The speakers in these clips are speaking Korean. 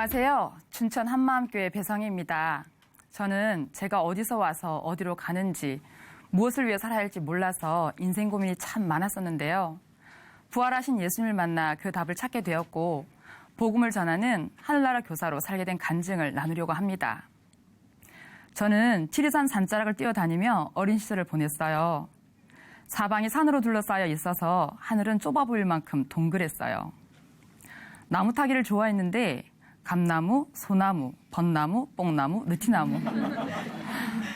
안녕하세요. 춘천 한마음교회 배성희입니다. 저는 제가 어디서 와서 어디로 가는지, 무엇을 위해 살아야 할지 몰라서 인생 고민이 참 많았었는데요. 부활하신 예수님을 만나 그 답을 찾게 되었고, 복음을 전하는 하늘나라 교사로 살게 된 간증을 나누려고 합니다. 저는 지리산 산자락을 뛰어다니며 어린 시절을 보냈어요. 사방이 산으로 둘러싸여 있어서 하늘은 좁아 보일 만큼 동그랬어요. 나무 타기를 좋아했는데 감나무, 소나무, 벚나무, 뽕나무, 느티나무.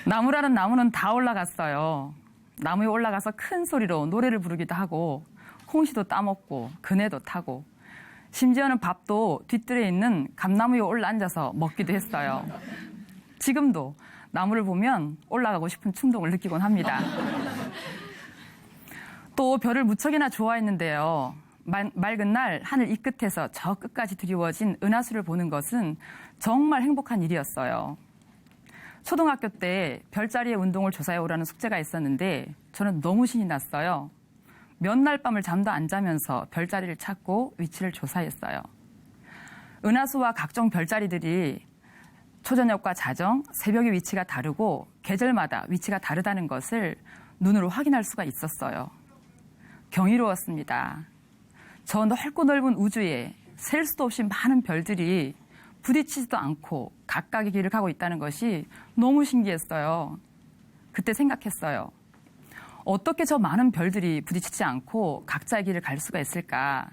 나무라는 나무는 다 올라갔어요. 나무에 올라가서 큰 소리로 노래를 부르기도 하고 홍시도 따먹고 그네도 타고 심지어는 밥도 뒤뜰에 있는 감나무 위에 올라앉아서 먹기도 했어요. 지금도 나무를 보면 올라가고 싶은 충동을 느끼곤 합니다. 또 별을 무척이나 좋아했는데요. 맑은 날 하늘 이 끝에서 저 끝까지 드리워진 은하수를 보는 것은 정말 행복한 일이었어요. 초등학교 때 별자리의 운동을 조사해 오라는 숙제가 있었는데 저는 너무 신이 났어요. 몇 날 밤을 잠도 안 자면서 별자리를 찾고 위치를 조사했어요. 은하수와 각종 별자리들이 초저녁과 자정, 새벽의 위치가 다르고 계절마다 위치가 다르다는 것을 눈으로 확인할 수가 있었어요. 경이로웠습니다. 저 넓고 넓은 우주에 셀 수도 없이 많은 별들이 부딪히지도 않고 각각의 길을 가고 있다는 것이 너무 신기했어요. 그때 생각했어요. 어떻게 저 많은 별들이 부딪히지 않고 각자의 길을 갈 수가 있을까?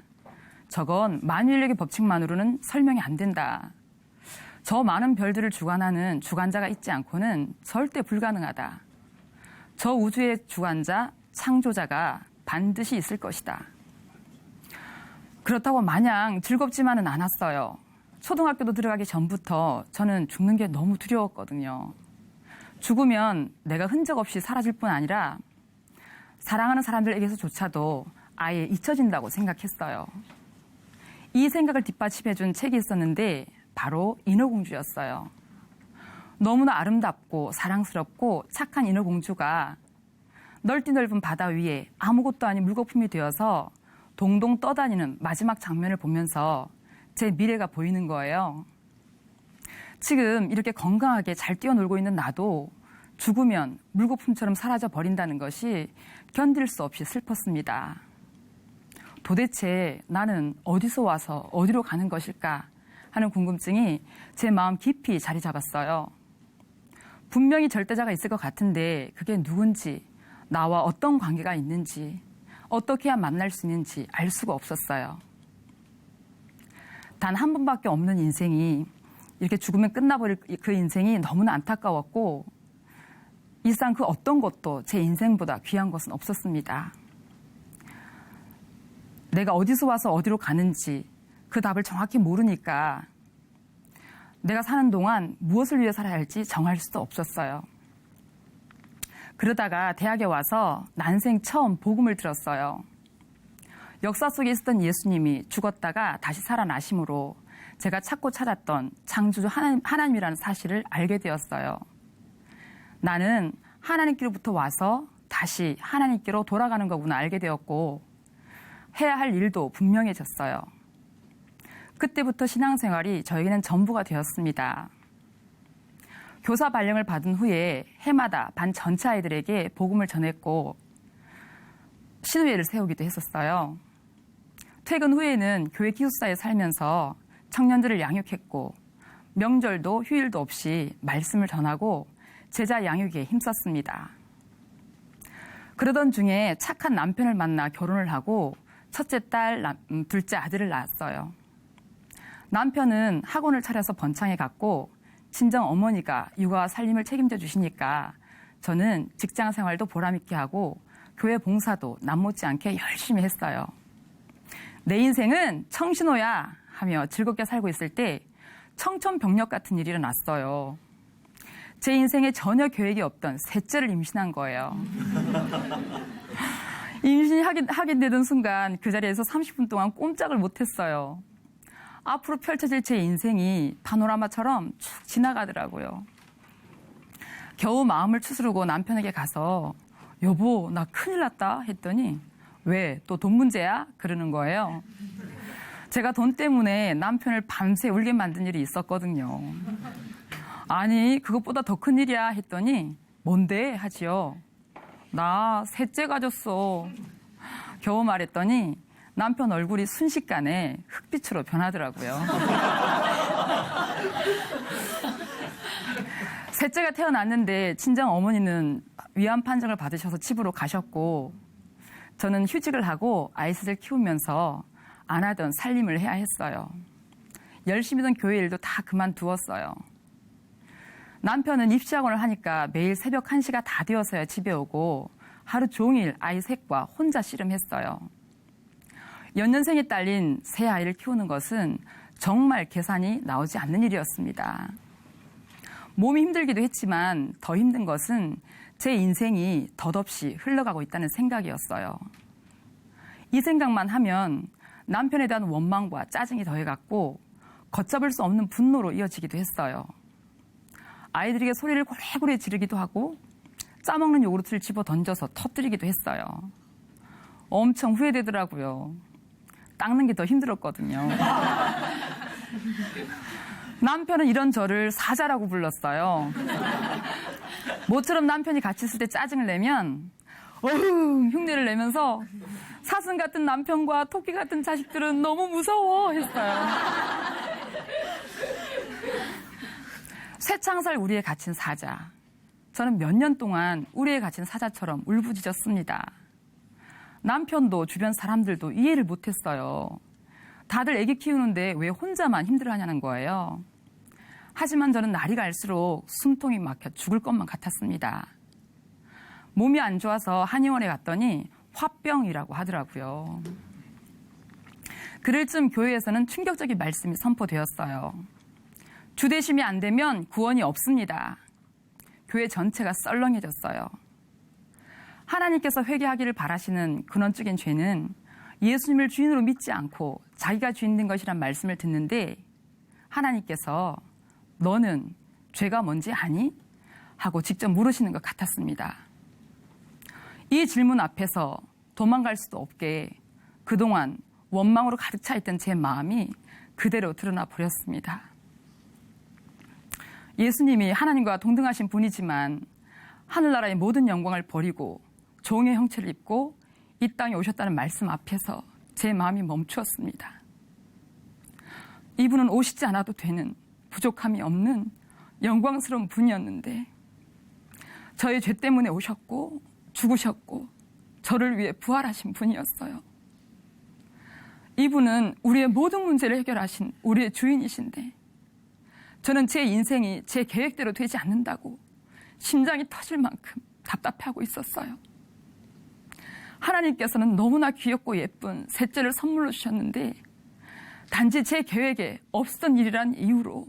저건 만유인력의 법칙만으로는 설명이 안 된다. 저 많은 별들을 주관하는 주관자가 있지 않고는 절대 불가능하다. 저 우주의 주관자, 창조자가 반드시 있을 것이다. 그렇다고 마냥 즐겁지만은 않았어요. 초등학교도 들어가기 전부터 저는 죽는 게 너무 두려웠거든요. 죽으면 내가 흔적 없이 사라질 뿐 아니라 사랑하는 사람들에게서조차도 아예 잊혀진다고 생각했어요. 이 생각을 뒷받침해준 책이 있었는데 바로 인어공주였어요. 너무나 아름답고 사랑스럽고 착한 인어공주가 넓디 넓은 바다 위에 아무것도 아닌 물거품이 되어서 동동 떠다니는 마지막 장면을 보면서 제 미래가 보이는 거예요. 지금 이렇게 건강하게 잘 뛰어놀고 있는 나도 죽으면 물거품처럼 사라져 버린다는 것이 견딜 수 없이 슬펐습니다. 도대체 나는 어디서 와서 어디로 가는 것일까 하는 궁금증이 제 마음 깊이 자리 잡았어요. 분명히 절대자가 있을 것 같은데 그게 누군지, 나와 어떤 관계가 있는지, 어떻게 해야 만날 수 있는지 알 수가 없었어요. 단 한 번밖에 없는 인생이 이렇게 죽으면 끝나버릴 그 인생이 너무나 안타까웠고 일상 그 어떤 것도 제 인생보다 귀한 것은 없었습니다. 내가 어디서 와서 어디로 가는지 그 답을 정확히 모르니까 내가 사는 동안 무엇을 위해 살아야 할지 정할 수도 없었어요. 그러다가 대학에 와서 난생 처음 복음을 들었어요. 역사 속에 있었던 예수님이 죽었다가 다시 살아나심으로 제가 찾고 찾았던 창조주 하나님이라는 사실을 알게 되었어요. 나는 하나님께로부터 와서 다시 하나님께로 돌아가는 거구나 알게 되었고 해야 할 일도 분명해졌어요. 그때부터 신앙생활이 저에게는 전부가 되었습니다. 교사 발령을 받은 후에 해마다 반 전체 아이들에게 복음을 전했고 신우회를 세우기도 했었어요. 퇴근 후에는 교회 기숙사에 살면서 청년들을 양육했고 명절도 휴일도 없이 말씀을 전하고 제자 양육에 힘썼습니다. 그러던 중에 착한 남편을 만나 결혼을 하고 첫째 딸, 둘째 아들을 낳았어요. 남편은 학원을 차려서 번창해 갔고 친정 어머니가 육아와 살림을 책임져 주시니까 저는 직장 생활도 보람있게 하고 교회 봉사도 남못지 않게 열심히 했어요. 내 인생은 청신호야 하며 즐겁게 살고 있을 때 청천벽력 같은 일이 일어났어요. 제 인생에 전혀 계획이 없던 셋째를 임신한 거예요. 임신이 하게 되던 순간 그 자리에서 30분 동안 꼼짝을 못했어요. 앞으로 펼쳐질 제 인생이 파노라마처럼 쭉 지나가더라고요. 겨우 마음을 추스르고 남편에게 가서 여보 나 큰일 났다 했더니 왜 또 돈 문제야? 그러는 거예요. 제가 돈 때문에 남편을 밤새 울게 만든 일이 있었거든요. 아니, 그것보다 더 큰 일이야 했더니 뭔데? 하지요. 나 셋째 가졌어. 겨우 말했더니 남편 얼굴이 순식간에 흑빛으로 변하더라고요. 셋째가 태어났는데 친정 어머니는 위암 판정을 받으셔서 집으로 가셨고 저는 휴직을 하고 아이들을 키우면서 안 하던 살림을 해야 했어요. 열심히 던 교회 일도 다 그만두었어요. 남편은 입시학원을 하니까 매일 새벽 1시가 다 되어서야 집에 오고 하루 종일 아이 셋과 혼자 씨름했어요. 연년생에 딸린 세 아이를 키우는 것은 정말 계산이 나오지 않는 일이었습니다. 몸이 힘들기도 했지만 더 힘든 것은 제 인생이 덧없이 흘러가고 있다는 생각이었어요. 이 생각만 하면 남편에 대한 원망과 짜증이 더해갔고 걷잡을 수 없는 분노로 이어지기도 했어요. 아이들에게 소리를 고래고래 지르기도 하고 짜먹는 요구르트를 집어 던져서 터뜨리기도 했어요. 엄청 후회되더라고요. 닦는 게 더 힘들었거든요. 남편은 이런 저를 사자라고 불렀어요. 모처럼 남편이 같이 있을 때 짜증을 내면 어흥 흉내를 내면서 사슴 같은 남편과 토끼 같은 자식들은 너무 무서워 했어요. 쇠창살 우리에 갇힌 사자. 저는 몇 년 동안 우리에 갇힌 사자처럼 울부짖었습니다. 남편도 주변 사람들도 이해를 못했어요. 다들 애기 키우는데 왜 혼자만 힘들어하냐는 거예요. 하지만 저는 날이 갈수록 숨통이 막혀 죽을 것만 같았습니다. 몸이 안 좋아서 한의원에 갔더니 화병이라고 하더라고요. 그럴 쯤 교회에서는 충격적인 말씀이 선포되었어요. 주대심이 안 되면 구원이 없습니다. 교회 전체가 썰렁해졌어요. 하나님께서 회개하기를 바라시는 근원적인 죄는 예수님을 주인으로 믿지 않고 자기가 주인 된 것이란 말씀을 듣는데 하나님께서 너는 죄가 뭔지 아니? 하고 직접 물으시는 것 같았습니다. 이 질문 앞에서 도망갈 수도 없게 그동안 원망으로 가득 차 있던 제 마음이 그대로 드러나 버렸습니다. 예수님이 하나님과 동등하신 분이지만 하늘나라의 모든 영광을 버리고 종의 형체를 입고 이 땅에 오셨다는 말씀 앞에서 제 마음이 멈추었습니다. 이분은 오시지 않아도 되는 부족함이 없는 영광스러운 분이었는데 저의 죄 때문에 오셨고 죽으셨고 저를 위해 부활하신 분이었어요. 이분은 우리의 모든 문제를 해결하신 우리의 주인이신데 저는 제 인생이 제 계획대로 되지 않는다고 심장이 터질 만큼 답답해하고 있었어요. 하나님께서는 너무나 귀엽고 예쁜 셋째를 선물로 주셨는데 단지 제 계획에 없었던 일이란 이유로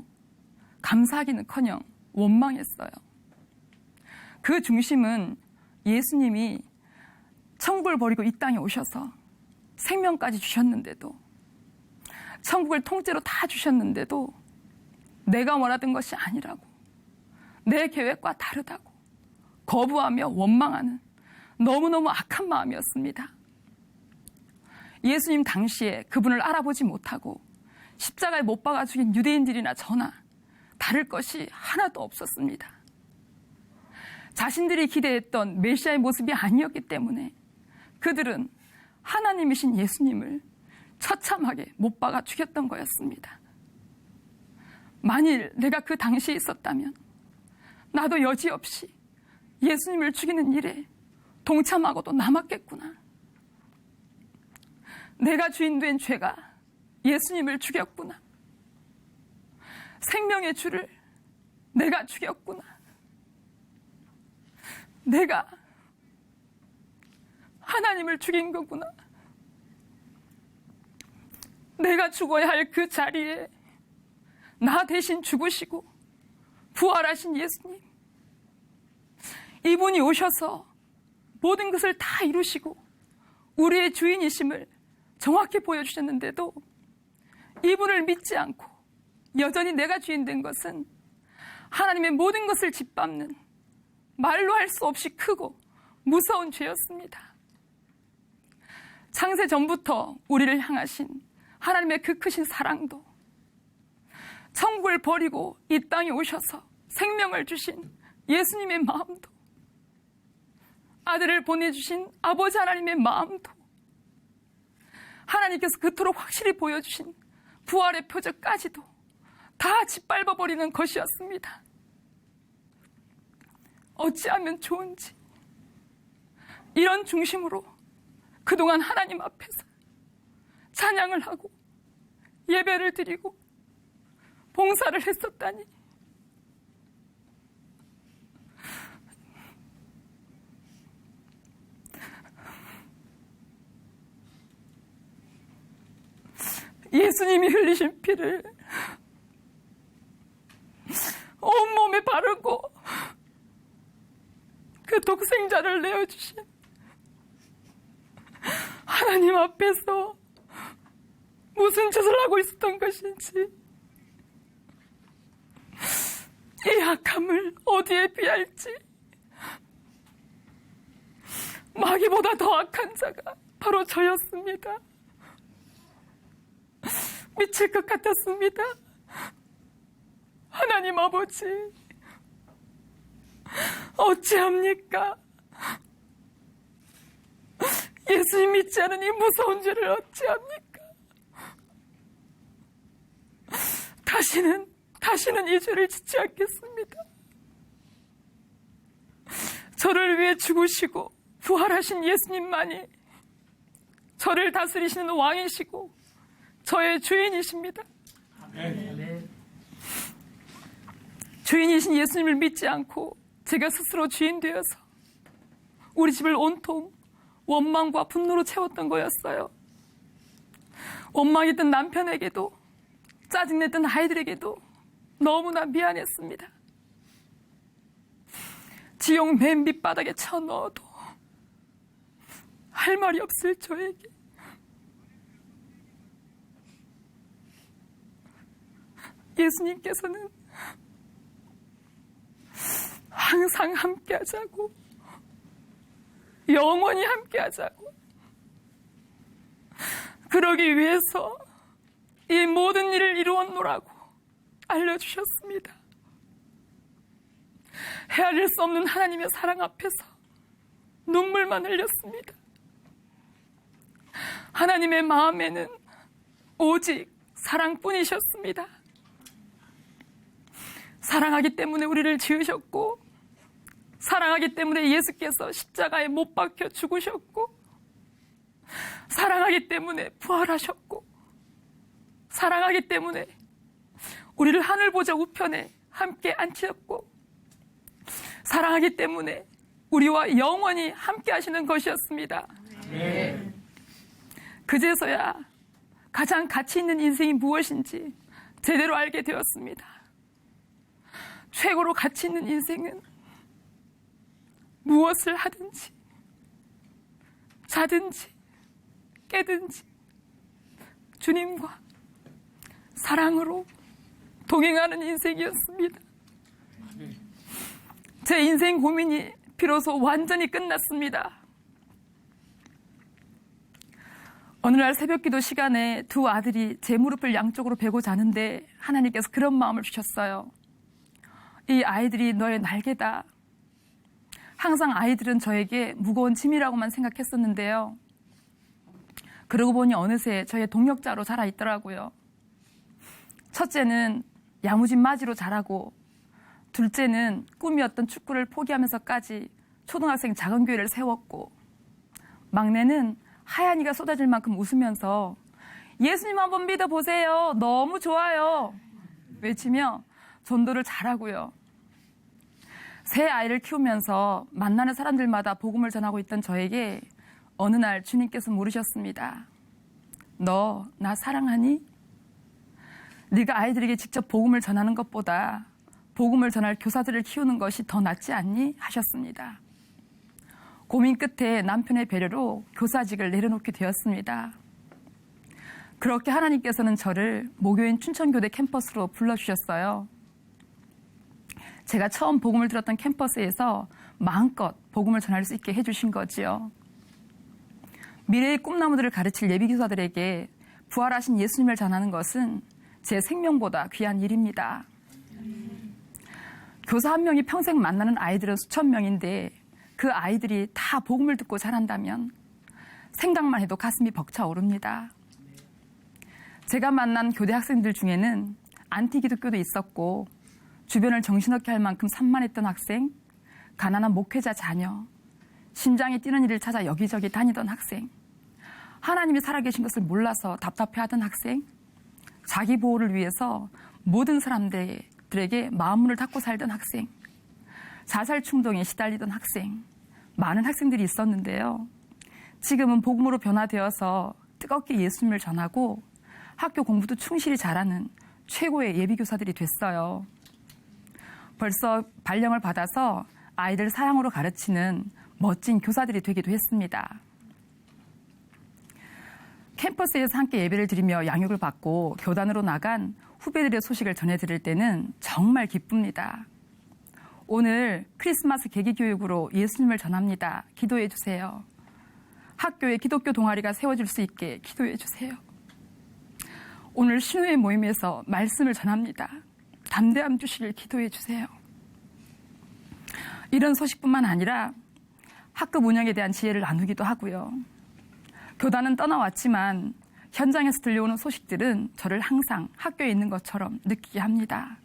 감사하기는커녕 원망했어요. 그 중심은 예수님이 천국을 버리고 이 땅에 오셔서 생명까지 주셨는데도 천국을 통째로 다 주셨는데도 내가 원하던 것이 아니라고 내 계획과 다르다고 거부하며 원망하는 너무너무 악한 마음이었습니다. 예수님 당시에 그분을 알아보지 못하고 십자가에 못 박아 죽인 유대인들이나 저나 다를 것이 하나도 없었습니다. 자신들이 기대했던 메시아의 모습이 아니었기 때문에 그들은 하나님이신 예수님을 처참하게 못 박아 죽였던 거였습니다. 만일 내가 그 당시에 있었다면 나도 여지없이 예수님을 죽이는 일에 동참하고도 남았겠구나. 내가 주인된 죄가 예수님을 죽였구나. 생명의 주를 내가 죽였구나. 내가 하나님을 죽인 거구나. 내가 죽어야 할 그 자리에 나 대신 죽으시고 부활하신 예수님. 이분이 오셔서 모든 것을 다 이루시고 우리의 주인이심을 정확히 보여주셨는데도 이분을 믿지 않고 여전히 내가 주인 된 것은 하나님의 모든 것을 짓밟는 말로 할 수 없이 크고 무서운 죄였습니다. 창세 전부터 우리를 향하신 하나님의 그 크신 사랑도, 천국을 버리고 이 땅에 오셔서 생명을 주신 예수님의 마음도, 아들을 보내주신 아버지 하나님의 마음도, 하나님께서 그토록 확실히 보여주신 부활의 표적까지도 다 짓밟아버리는 것이었습니다. 어찌하면 좋은지 이런 중심으로 그동안 하나님 앞에서 찬양을 하고 예배를 드리고 봉사를 했었다니. 예수님이 흘리신 피를 온몸에 바르고 그 독생자를 내어주신 하나님 앞에서 무슨 짓을 하고 있었던 것인지, 이 악함을 어디에 비할지, 마귀보다 더 악한 자가 바로 저였습니다. 미칠 것 같았습니다. 하나님 아버지, 어찌합니까? 예수님 믿지 않은 이 무서운 죄를 어찌합니까? 다시는 이 죄를 짓지 않겠습니다. 저를 위해 죽으시고 부활하신 예수님만이 저를 다스리시는 왕이시고 저의 주인이십니다. 아멘. 주인이신 예수님을 믿지 않고 제가 스스로 주인 되어서 우리 집을 온통 원망과 분노로 채웠던 거였어요. 원망했던 남편에게도, 짜증냈던 아이들에게도 너무나 미안했습니다. 지옥 맨 밑바닥에 쳐넣어도 할 말이 없을 저에게 예수님께서는 항상 함께하자고, 영원히 함께하자고, 그러기 위해서 이 모든 일을 이루었노라고 알려주셨습니다. 헤아릴 수 없는 하나님의 사랑 앞에서 눈물만 흘렸습니다. 하나님의 마음에는 오직 사랑뿐이셨습니다. 사랑하기 때문에 우리를 지으셨고, 사랑하기 때문에 예수께서 십자가에 못 박혀 죽으셨고, 사랑하기 때문에 부활하셨고, 사랑하기 때문에 우리를 하늘 보좌 우편에 함께 앉히셨고, 사랑하기 때문에 우리와 영원히 함께 하시는 것이었습니다. 네. 그제서야 가장 가치 있는 인생이 무엇인지 제대로 알게 되었습니다. 최고로 가치 있는 인생은 무엇을 하든지, 자든지, 깨든지 주님과 사랑으로 동행하는 인생이었습니다. 제 인생 고민이 비로소 완전히 끝났습니다. 어느 날 새벽기도 시간에 두 아들이 제 무릎을 양쪽으로 베고 자는데 하나님께서 그런 마음을 주셨어요. 이 아이들이 너의 날개다. 항상 아이들은 저에게 무거운 짐이라고만 생각했었는데요. 그러고 보니 어느새 저의 동력자로 자라 있더라고요. 첫째는 야무진 맞이로 자라고, 둘째는 꿈이었던 축구를 포기하면서까지 초등학생 작은 교회를 세웠고, 막내는 하얀이가 쏟아질 만큼 웃으면서 예수님 한번 믿어보세요. 너무 좋아요. 외치며 전도를 잘하고요. 세 아이를 키우면서 만나는 사람들마다 복음을 전하고 있던 저에게 어느 날 주님께서 물으셨습니다. 너 나 사랑하니? 네가 아이들에게 직접 복음을 전하는 것보다 복음을 전할 교사들을 키우는 것이 더 낫지 않니? 하셨습니다. 고민 끝에 남편의 배려로 교사직을 내려놓게 되었습니다. 그렇게 하나님께서는 저를 모교인 춘천교대 캠퍼스로 불러주셨어요. 제가 처음 복음을 들었던 캠퍼스에서 마음껏 복음을 전할 수 있게 해주신 거지요. 미래의 꿈나무들을 가르칠 예비교사들에게 부활하신 예수님을 전하는 것은 제 생명보다 귀한 일입니다. 교사 한 명이 평생 만나는 아이들은 수천 명인데 그 아이들이 다 복음을 듣고 자란다면 생각만 해도 가슴이 벅차오릅니다. 제가 만난 교대 학생들 중에는 안티기독교도 있었고 주변을 정신없게 할 만큼 산만했던 학생, 가난한 목회자 자녀, 심장이 뛰는 일을 찾아 여기저기 다니던 학생, 하나님이 살아계신 것을 몰라서 답답해하던 학생, 자기 보호를 위해서 모든 사람들에게 마음문을 닫고 살던 학생, 자살 충동에 시달리던 학생, 많은 학생들이 있었는데요. 지금은 복음으로 변화되어서 뜨겁게 예수님을 전하고 학교 공부도 충실히 잘하는 최고의 예비교사들이 됐어요. 벌써 발령을 받아서 아이들 사랑으로 가르치는 멋진 교사들이 되기도 했습니다. 캠퍼스에서 함께 예배를 드리며 양육을 받고 교단으로 나간 후배들의 소식을 전해드릴 때는 정말 기쁩니다. 오늘 크리스마스 계기교육으로 예수님을 전합니다. 기도해 주세요. 학교에 기독교 동아리가 세워질 수 있게 기도해 주세요. 오늘 신우의 모임에서 말씀을 전합니다. 담대함 주시길 기도해 주세요. 이런 소식뿐만 아니라 학급 운영에 대한 지혜를 나누기도 하고요. 교단은 떠나왔지만 현장에서 들려오는 소식들은 저를 항상 학교에 있는 것처럼 느끼게 합니다.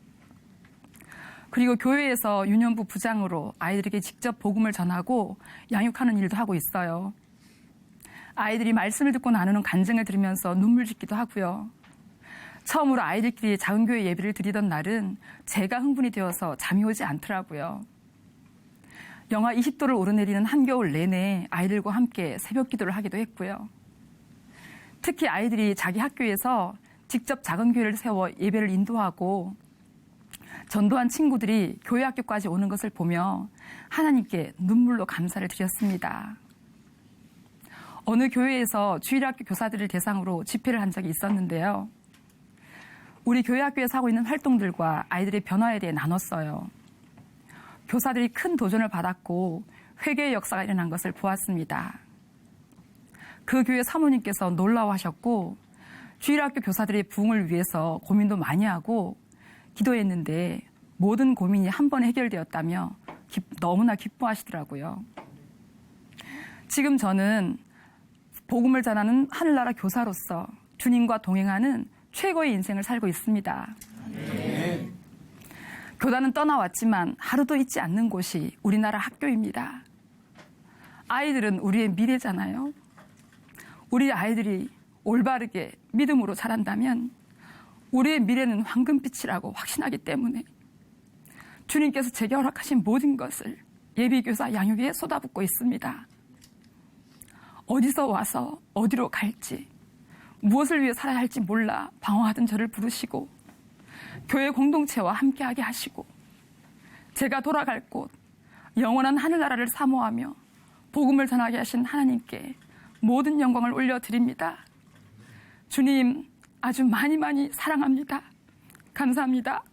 그리고 교회에서 유년부 부장으로 아이들에게 직접 복음을 전하고 양육하는 일도 하고 있어요. 아이들이 말씀을 듣고 나누는 간증을 들으면서 눈물 짓기도 하고요. 처음으로 아이들끼리 작은 교회 예배를 드리던 날은 제가 흥분이 되어서 잠이 오지 않더라고요. 영하 20도를 오르내리는 한겨울 내내 아이들과 함께 새벽 기도를 하기도 했고요. 특히 아이들이 자기 학교에서 직접 작은 교회를 세워 예배를 인도하고 전도한 친구들이 교회 학교까지 오는 것을 보며 하나님께 눈물로 감사를 드렸습니다. 어느 교회에서 주일학교 교사들을 대상으로 집회를 한 적이 있었는데요. 우리 교회 학교에서 하고 있는 활동들과 아이들의 변화에 대해 나눴어요. 교사들이 큰 도전을 받았고 회개의 역사가 일어난 것을 보았습니다. 그 교회 사모님께서 놀라워하셨고 주일학교 교사들의 부흥을 위해서 고민도 많이 하고 기도했는데 모든 고민이 한 번에 해결되었다며 너무나 기뻐하시더라고요. 지금 저는 복음을 전하는 하늘나라 교사로서 주님과 동행하는 최고의 인생을 살고 있습니다. 네. 교단은 떠나왔지만 하루도 잊지 않는 곳이 우리나라 학교입니다. 아이들은 우리의 미래잖아요. 우리 아이들이 올바르게 믿음으로 자란다면 우리의 미래는 황금빛이라고 확신하기 때문에 주님께서 제게 허락하신 모든 것을 예비교사 양육에 쏟아붓고 있습니다. 어디서 와서 어디로 갈지, 무엇을 위해 살아야 할지 몰라 방황하던 저를 부르시고 교회 공동체와 함께하게 하시고 제가 돌아갈 곳, 영원한 하늘나라를 사모하며 복음을 전하게 하신 하나님께 모든 영광을 올려드립니다. 주님, 아주 많이 사랑합니다. 감사합니다.